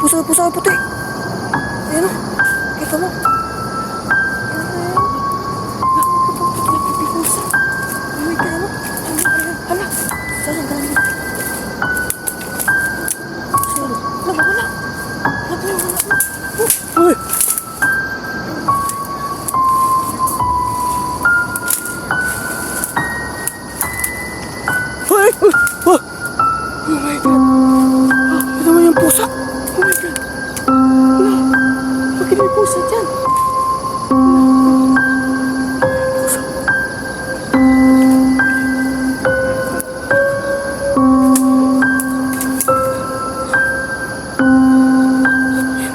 pusa puti. Ayan o. Kita mo. Puti pusa. May kaya mo. Hala. Saan ka lang? Sino? Wala. Uy. Oh my God. Ito naman yung pusa. Oh my God. Wala. Bakit may pusa dyan?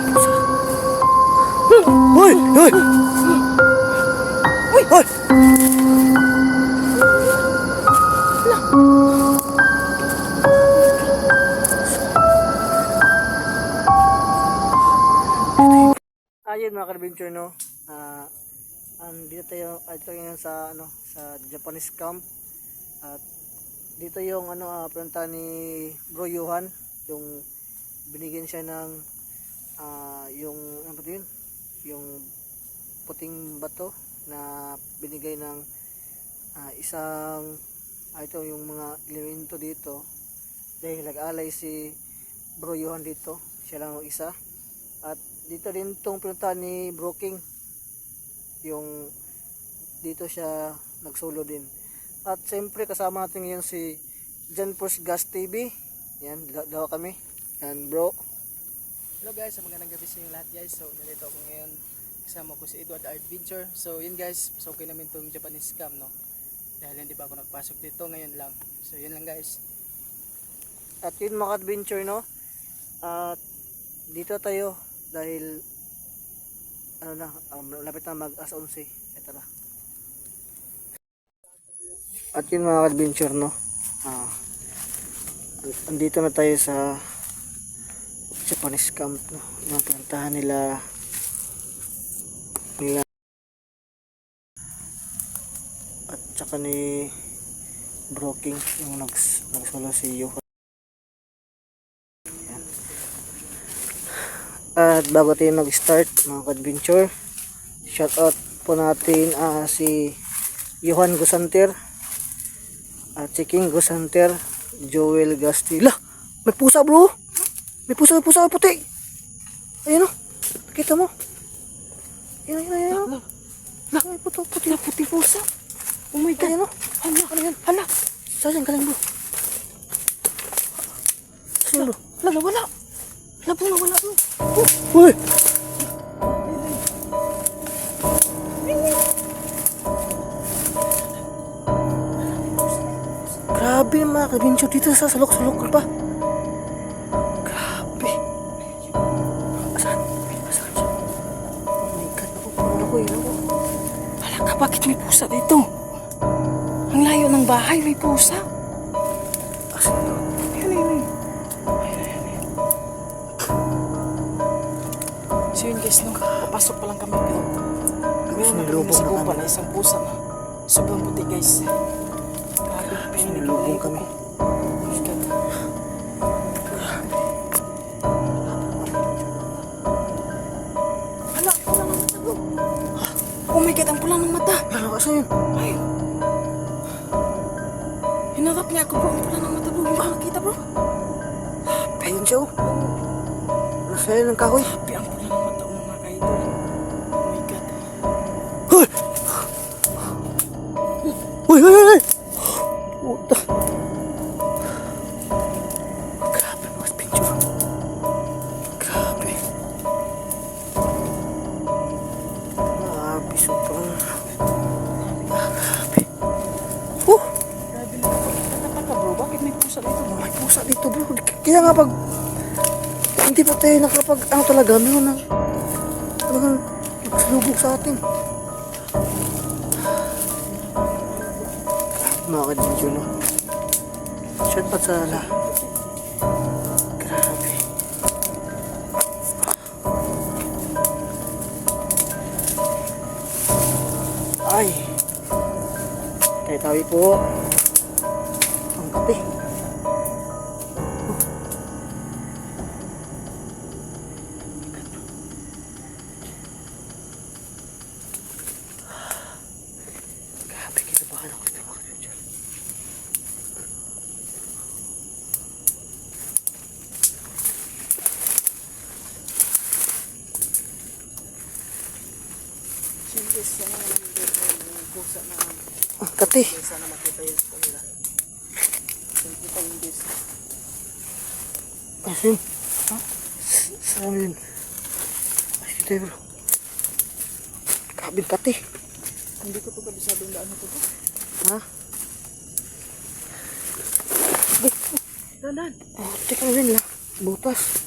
Pusa. Hoy! Hoy! Hoy! Hoy! Ayun mga ka-adventure, no. Dito tayo ngayon sa sa Japanese camp. At dito yung punta ni Bro Johan, yung binigyan siya ng yung ano ba yun? Yung puting bato na binigay ng isang ito yung mga elemento dito dahil nag-alay si Bro Johan dito, siya lang ang isa. At dito din itong pinunta ni Bro King, yung dito siya nagsolo din. At siyempre kasama natin ngayon si John Push Gas TV. Yan, daw kami. Yan bro. Hello guys, magandang gabi sa inyo lahat guys. So nandito ako ngayon, kasama ko si Edward Adventure. So yun guys, pasukin namin itong Japanese camp, no. Dahil hindi pa ako nagpasok dito, ngayon lang. So yun lang guys. At yun mga adventure, no. At dito tayo dahil lapit na mag as 11. Ito na. At yun mga adventure, no. Andito na tayo sa Japanese camp, no. Yung pinuntahan nila at saka ni Bro King, yung nagsolo si Johan. At bago tayo mag-start mga adventure, shout out po natin si Johan Gusanter at si King Gusanter, Joel Gastila. May pusa bro, may pusa puti. Ayun o, kita mo. Ayun. May puti pusa. Oh my God. Ayun o. Hala. Saan ka lang bro? Saan bro? Wala. Wala bro. Uy! Grabe mga ka-adventure dito sa salok-salok pa. Grabe. Saan siya? Oh my God, ako. Hala ka, bakit may pusa dito? Ang layo ng bahay, may pusa. Asan ito? Ayun. So yun guys, no, papasok pa lang kami pero meron na kami nasagupan na isang pusa na sobrang puti guys. Grabe, Sinilubong kami. Hala, pula ng mata bro. Oh my God, ang pula ng mata. Ano kasi yun? Ayun. Hinarap niya ako bro, ang pula ng mata bro. Hindi ko nakita bro. Ayun siya oh. Nasa yun ng kahoy. Grabe, ang pula ng mata mga ka-idol. Oh my God. Hoy! Puta. Grabe mga adventure. Grabe, sobrang grabe. Grabe na ako. Nakataka bro, bakit may pusa dito bro? May pusa dito bro. Kaya nga pag hindi pa tayo nakapag talaga meron na talagang nagsalubog sa atin. Mga ka-adventure, no. Shout out sa ala. Grabe. Ay. Kaya tawi po ang kape. Sana naman yung pusa na Kati. sana makita yan sa kanila. Siyempre pa yung bis. Asin. Saan yun? Ay, kita bro. Kabin kati. Hindi ko pa kabisado yung daan na to. Ha? Danan. Oh, teka rin lang. Butas.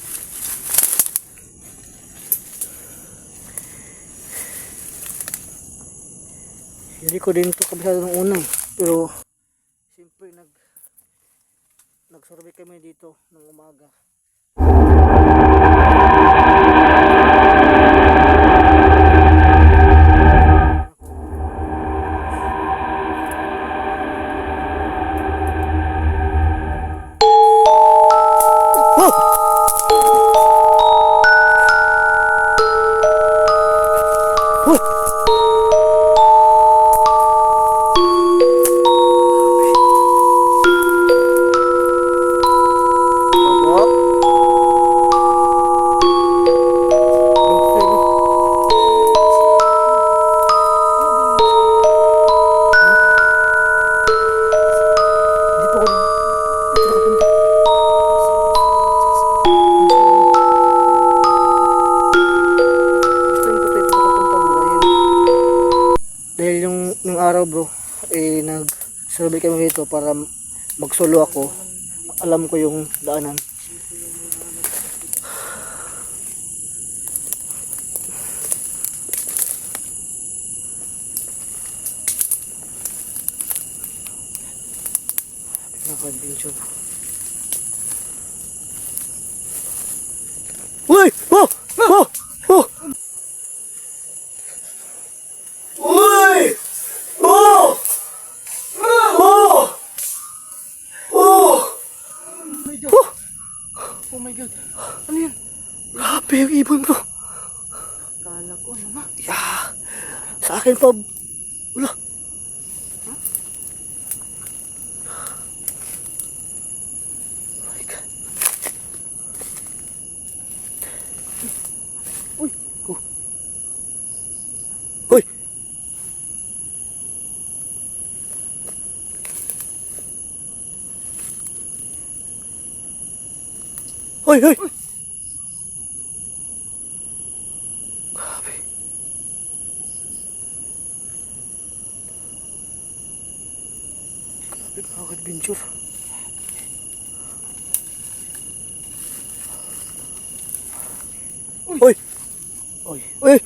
Hindi ko din ito kabisado ng una eh. Pero, siyempre nag-survey kami dito ng umaga. Dahil yung araw bro, eh nag-survey kami dito para mag-solo ako. Alam ko yung daanan. Pinaka-adventure. Uy! Oh! Oh! Oh! Uy! Oh! Oh! Oh! Oh my god. Ano yan? Grabe yung ibon bro. Kala ko ano na. Yeah. Sa akin pa. Wala. Oh my God. Uy. Oh. Uy. Uy, uy. Grabe. Grabe mga ka-adventure. Uy. Uy. Uy.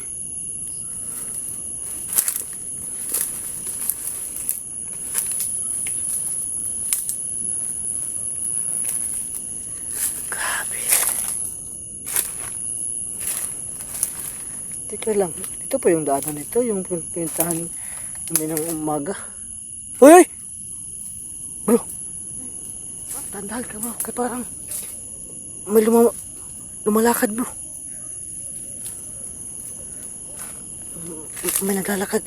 Grabe. Teka lang. Dito pa yung daanan nito. Yung pintahan namin ng umaga. Uy! Uy! Bro. Tandaan ka bro. Kaya parang may lumalakad bro. May naglalakad.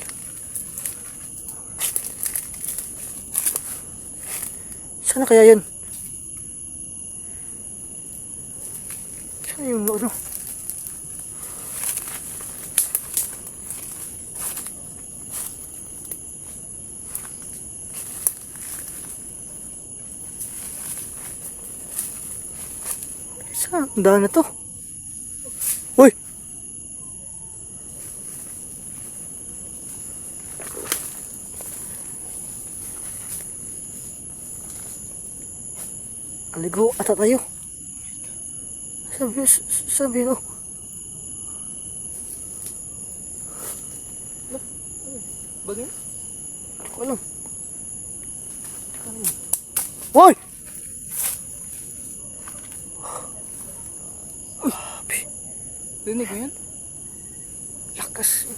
Sana kaya yan? Sana yung ano? Saan ang daan na to? Uy! Aligo ata tayo. Sabi no. Bagay? Hindi ko alam. Uy! Rinig mo yan? Lakas.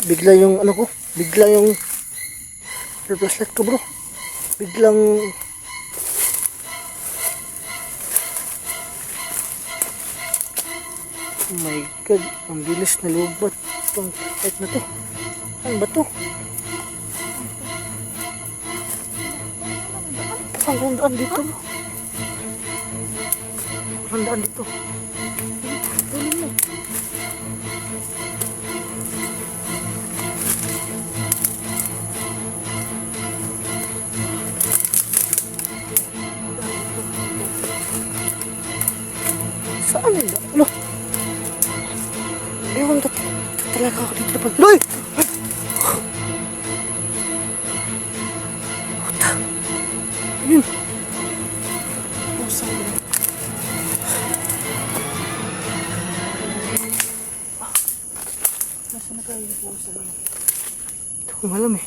Bigla yung ano ko. Bigla yung flashlight ko bro. Biglang oh my god, ang bilis na lubat itong flashlight na to. Ano ba to? Ang daan dito bro. Ang daan dito. Saan nila? Ano? Ayun, talaga ako dito naman. Loy! Puta. Ayun. Pusa bro. Nasaan na kayo yung pusa bro? Hindi ko alam eh.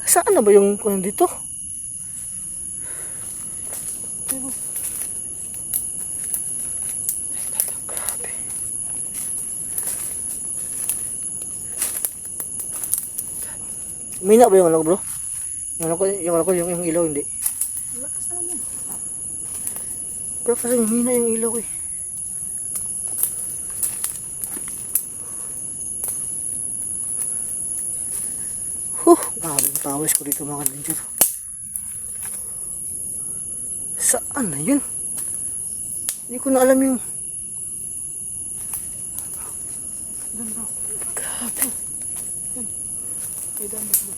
Saan na ba yung kunan dito? Pero, Grabe. Mina ba yung ano bro? Yung ilaw hindi. lakas naman yun. Pero kasi mina yung ilaw eh. Grabe yung tawis ko dito mga adventure. Saan na yun? Hindi ko na alam yung... Doon bro. Grabe. Doon. May dami bro.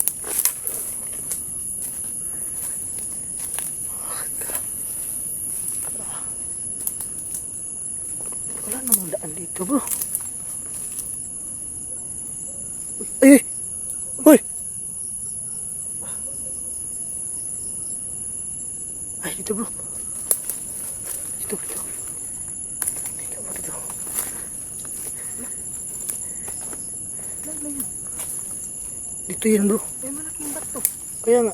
Wala namang daan dito bro. Uy! Uy! Uy! Ay, dito bro. Dito. Dito. Lang yun. Dito yan bro. May malaking bato. Kaya nga,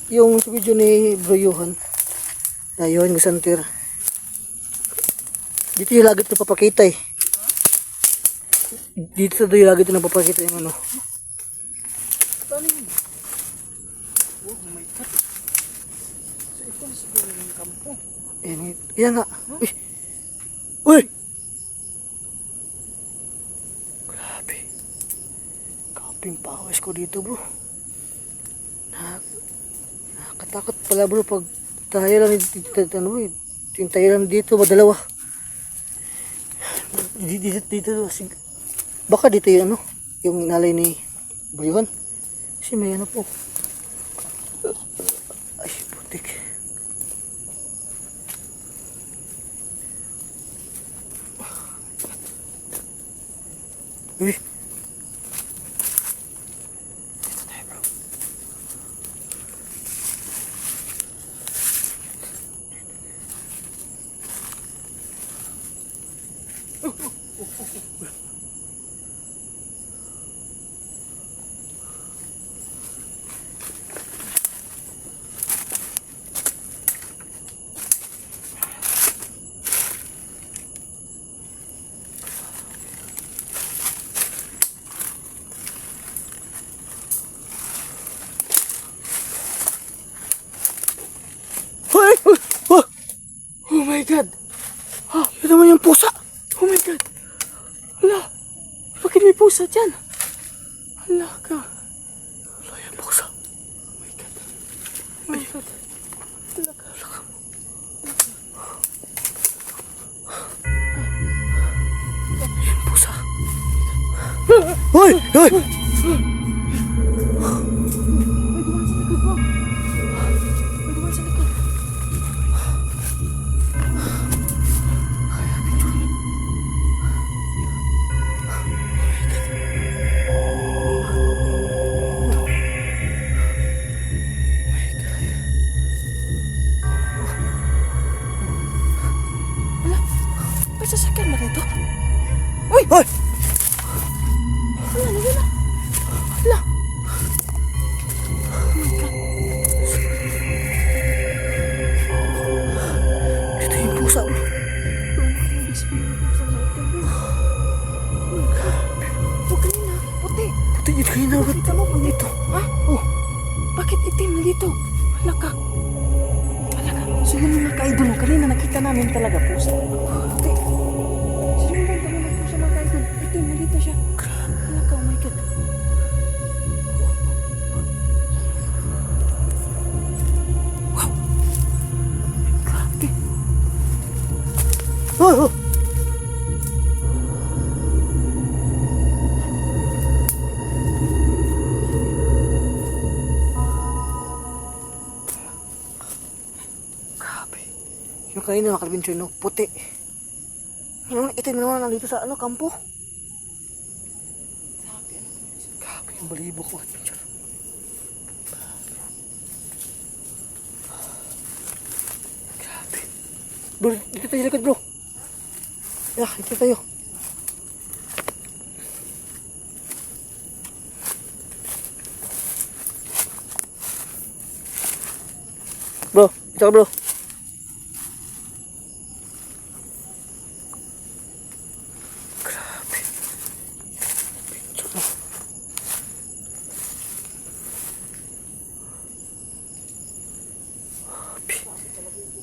yung sa video ni Bro Johan, na yun, yung santir. Dito yung lagi ito papakita eh. Dito sa yung lagi ito napapakita yung ano. Paano yun? Oh my god. So ito na siguro yung kampo. Yan nga. Uy! Uy! Grabe. Kaping pawis ko dito bro. Nakakatakot pala bro pag tayo lang yung tayo lang dito madalawa. Dito baka dito yung ano yung inalay ni Brian kasi may ano po ay putik. Uy! Dito tayo bro. Hoy! Oh! Oh my god! Ah, yun naman yung pusa! Oh my god! Hala! Bakit may pusa dyan? Hala ka! Hala yung pusa! Oh my god! Oh my god! Hala ka! Hala ka! Yung pusa! Hoy! Hoy! May dumaan sa likod. Wala. May sasakyan ba dito? Uy! Hoy! Wala na yun ah. Wala. Oh my god. Dito yung pusa bro. Huwag kanina, puti. Puti yun kayo na Bakit ano kung dito? Ha? Oh! Bakit itim na dito? Hala ka. Hala ka. So yun mga ka-idol mo. Kanina nakita namin talaga pusa. Puti. So yun lang kami ng pusa mga ka-idol. Itim na dito siya. Hala ka, oh my god. Wow. Grabe. Oh! Oh! Grabe. Yung kanina mga kalbinsoy no, puti. Yung itim naman nandito sa ano, kampo. Grabe yung balibo ko. Grabe. Bro, dito tayo likod bro. Yeah, dito tayo. Bro, dito ka bro. Grabe. Picture mo.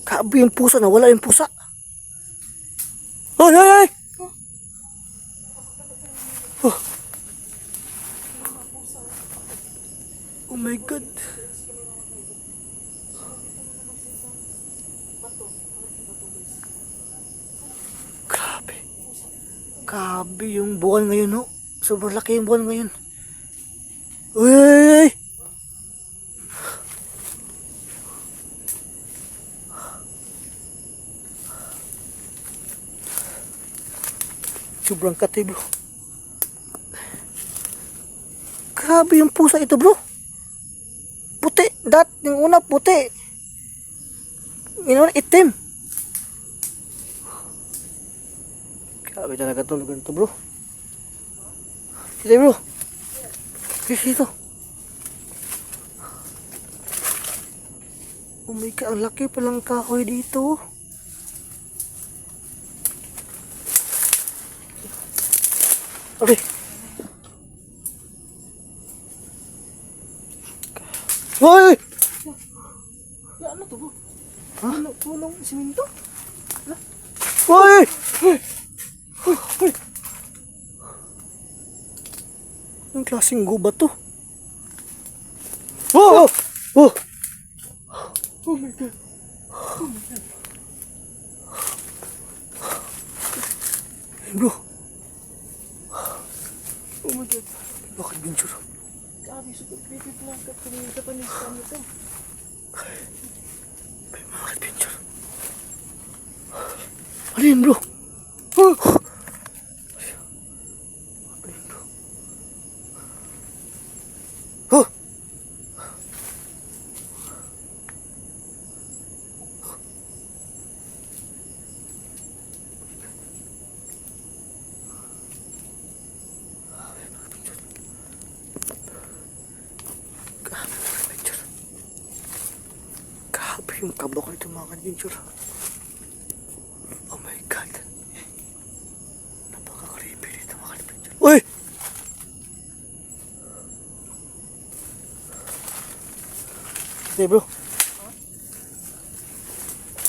Grabe yung pusa, nawala yung pusa. Ay, ay, ay! Oh. Oh my God. Grabe. Grabe yung buwan ngayon, no? Sobrang laki yung buwan ngayon. Uy, uy, uy! Sobrang kati bro. Grabe yung pusa ito bro. Puti. Yung una puti. Yung una itim. Grabe talaga ito lugar ito bro. Dito bro. Dito. Oh my God, ang laki palang kahoy dito. Okay. Hoy! Ano to bro? Ha? Punong siminto? Hoy! Hoy! Hoy! Anong klaseng gubat to? Oh! Oh! Oh my God. Hey bro, Oh my God. bakit bintsura? Grabe, super creepy pala ang Japanese scam nito. Bakit bintsura? Ano yun bro? Oh! Ano yun bro? Oh! Grabe yung kabok nito mga ka-adventure. Oh my God. Napaka-creepy nito mga ka-adventure. Uy! Hey bro.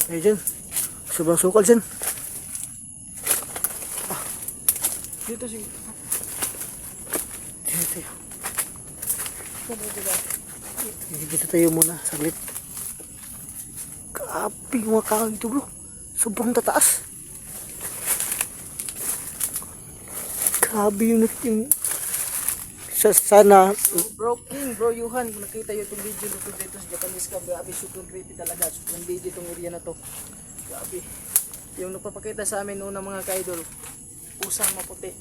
Hey dyan. Sobrang sukal dyan. Dito si... Dito tayo. Diba? Dito tayo muna. Saglit. Grabe yung mga kahoy dito bro. Sobrang tataas. Grabe yung sana Bro King, Bro Yuhan, kung nakita yung itong video dito sa Japanese scam, grabe, super creepy talaga. Super video itong area na to. Grabe. Yung nagpapakita sa amin noon ng mga ka-idol, pusang maputi.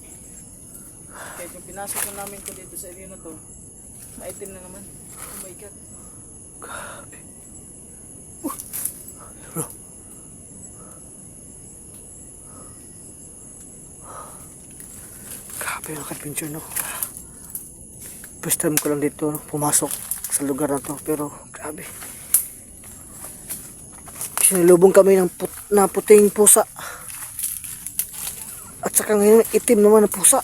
Kaya yung pinasok na namin ko dito sa area na to, maitim na naman. Oh my God. grabe. Bro. Grabe yung adventure no. First time ko lang dito no, pumasok sa lugar na to pero grabe. Sinilubong kami ng na puting pusa. At saka ngayon itim naman na pusa.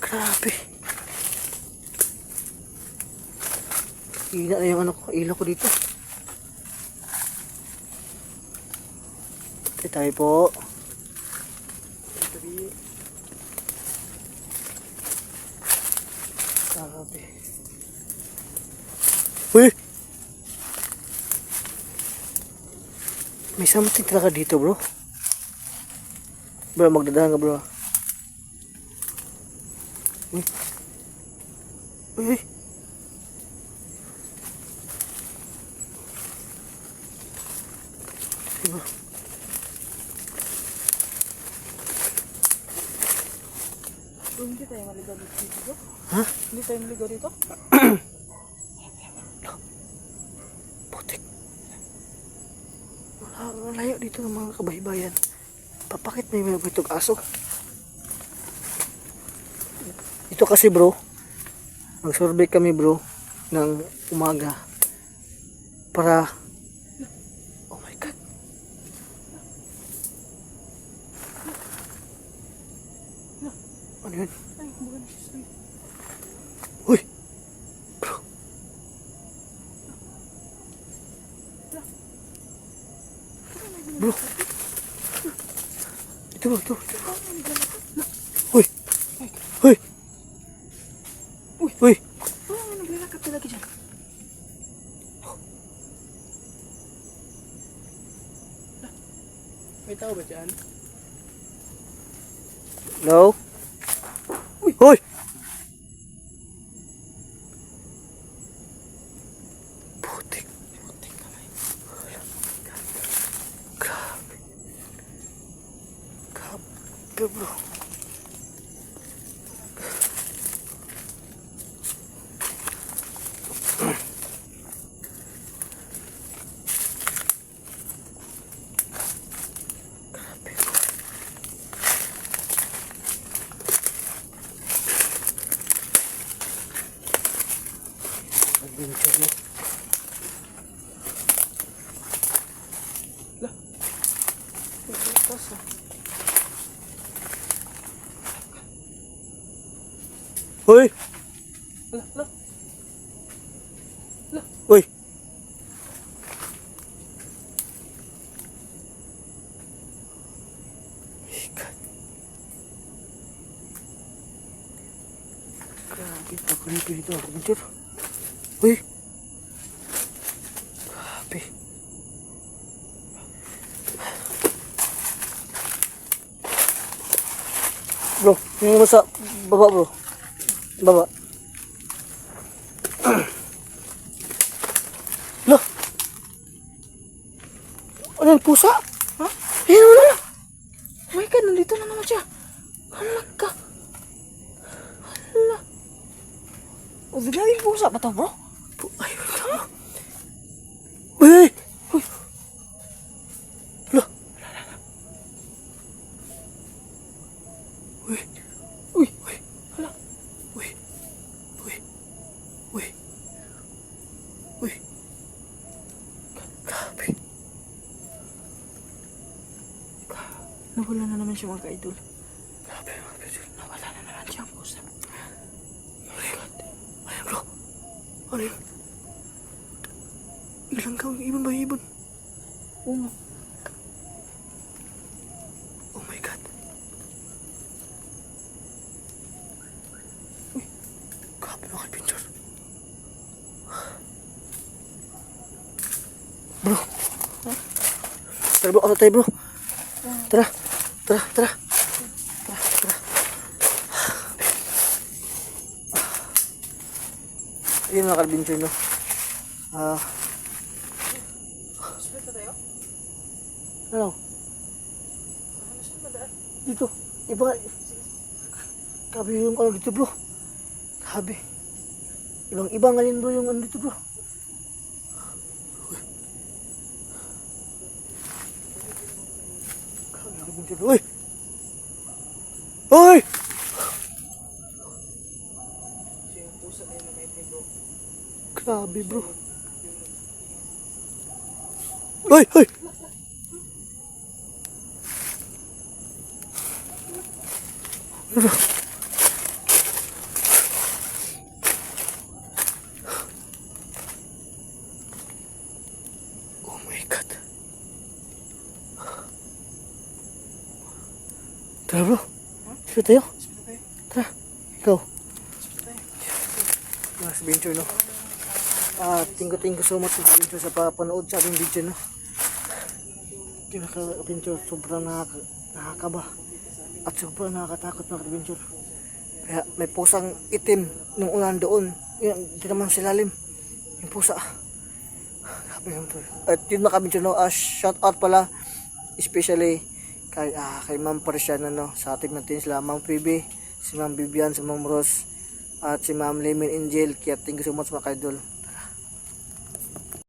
Grabe. Hina na yung ano ko, ilaw ko dito. Tayo po. Grabe. Uy! May something talaga dito bro. Bro, magdadahan ka bro. Uy. Uy, uy. Diba? Hindi tayo maligaw dito bro. Ha? Hindi tayo maligaw dito. Putik. Malayo dito ng mga kabaybayan. Papakit na yung mga itong aso. Ito kasi bro, mag-survey kami bro ng umaga para oh my god. Ano yun? Ay, bukan na siya. Uy! Bro! Bro! Ito bro, ito. Uy! Uy! Uy! Oh, may naglalakad talaga dyan. May tao ba dyan? Hello? Uy! Uy! Putik. Putik kamay. Grabe. Grabe bro. Adventure mo. May butas ah. Uy! Ala. Uy! Ikat. Grabe, nakalito dito ako adventure. Uy! Grabe. Bro, yung sa baba bro. Baba. Loh. Ano yung pusa? Ha? Ayun wala na. Oh my god, nandito na naman siya. Halaga. Hala. O, bigla yung pusa ba to bro? Ayun na. Uy! Uy! Loh. Uy! Uy. Uy! Hala. Uy! Uy! Uy! Uy! Grabe. Nawala na naman siya mga ka-idol. Grabe mga kapatid. Nawala na naman siya ang pusa. Oh my God. Ayun bro. Ano yun? Ilang kawing ibon ba yung ibon? Oo nga. Oh my God. Uy. Grabe mga kapatid. Bro. Tara bro, ano tayo bro? Tara. Tara, tara. Tara, tara. Ayun mga ka-adventure no. Split na tayo? Ano? Ano saan ba daan? Dito. Iba. Grabe yung ano dito bro. Grabe. Ibang ibang nga rin bro yung ano dito bro. Grabe yung adventure. Uy! Uy! Siya yung pusa na yun na may bro. Grabe bro. Uy! Uy! Bro. Oh my God. Tara bro. Sige tayo. Split na tayo. Tara. Ikaw. Split tayo. Mga adventure no. Thank you so much sa adventure sa papanood sa ating video no. Kinaka-adventure sobrang nakakaba at sobrang nakakatakot mga adventure. Kaya may pusang itim nung unan doon. Yun, di naman silalim. Yung pusa. Grabe yung to. At yun mga adventure no. Shout out pala especially kay Ma'am Parisian no, sa ating natin sila Ma'am Phoebe si Ma'am Vivian, si Ma'am Rose, at si Ma'am Lemon Angel. Kaya thank you so much mga ka-idol.